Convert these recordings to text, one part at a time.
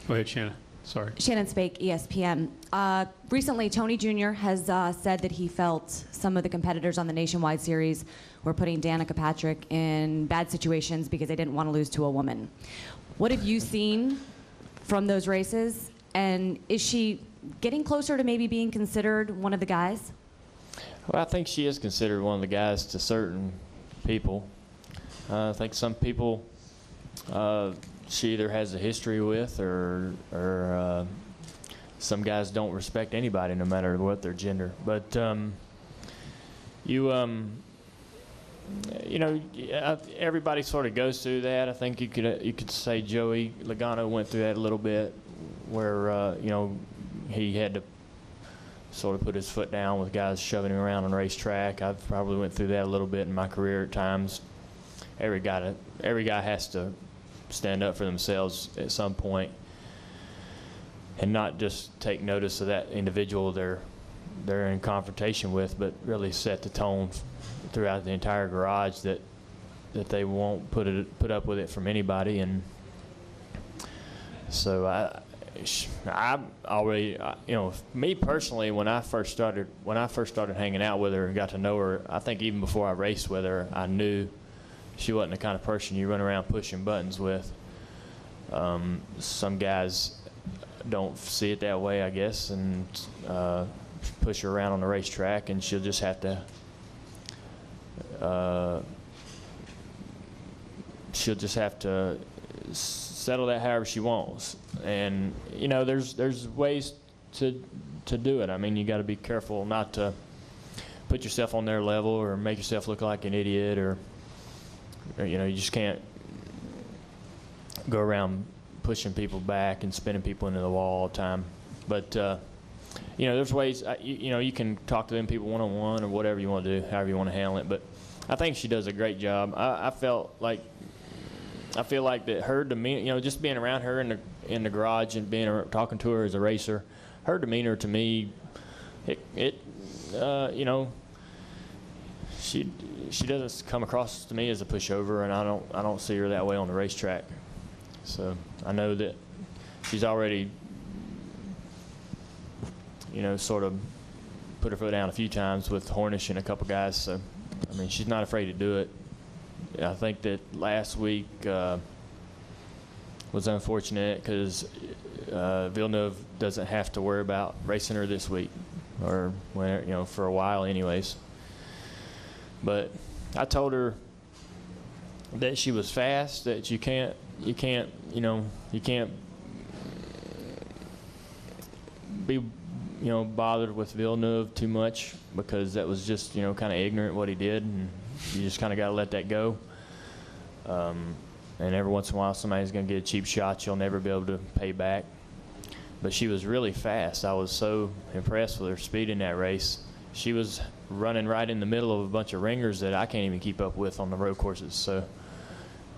Go ahead, Shannon. Sorry. Shannon Spake, ESPN. Recently, Tony Jr. has said that he felt some of the competitors on the Nationwide Series were putting Danica Patrick in bad situations because they didn't want to lose to a woman. What have you seen from those races? And is she getting closer to maybe being considered one of the guys? Well, I think she is considered one of the guys to certain people. I think some people she either has a history with, or some guys don't respect anybody, no matter what their gender. But you know, everybody sort of goes through that. I think you could say Joey Logano went through that a little bit, where you know, he had to sort of put his foot down with guys shoving him around on the racetrack. I've probably went through that a little bit in my career at times. Every guy has to stand up for themselves at some point, and not just take notice of that individual they're in confrontation with, but really set the tone throughout the entire garage that they won't put up with it from anybody. And so I already, you know, me personally, when I first started hanging out with her and got to know her, I think even before I raced with her, I knew she wasn't the kind of person you run around pushing buttons with. Some guys don't see it that way, I guess, and push her around on the racetrack, and she'll just have to settle that however she wants. And you know, there's ways to do it. I mean, you got to be careful not to put yourself on their level or make yourself look like an idiot, or you know, you just can't go around pushing people back and spinning people into the wall all the time. But you know, there's ways. You know, you can talk to them people one-on-one or whatever you want to do, however you want to handle it. But I think she does a great job. I feel like that her demeanor, you know, just being around her in the garage and talking to her as a racer, her demeanor to me, you know, she doesn't come across to me as a pushover, and I don't see her that way on the racetrack. So I know that she's already, you know, sort of put her foot down a few times with Hornish and a couple guys. So I mean, she's not afraid to do it. I think that last week was unfortunate because Villeneuve doesn't have to worry about racing her this week, or when, you know, for a while anyways. But I told her that she was fast, that you can't be, you know, bothered with Villeneuve too much, because that was just, you know, kind of ignorant what he did, and you just kind of got to let that go. And every once in a while somebody's going to get a cheap shot you'll never be able to pay back. But she was really fast. I was so impressed with her speed in that race. She was running right in the middle of a bunch of ringers that I can't even keep up with on the road courses. So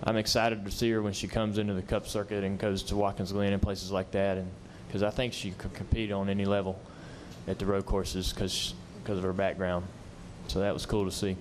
I'm excited to see her when she comes into the Cup circuit and goes to Watkins Glen and places like that, and because I think she could compete on any level at the road courses because of her background. So that was cool to see.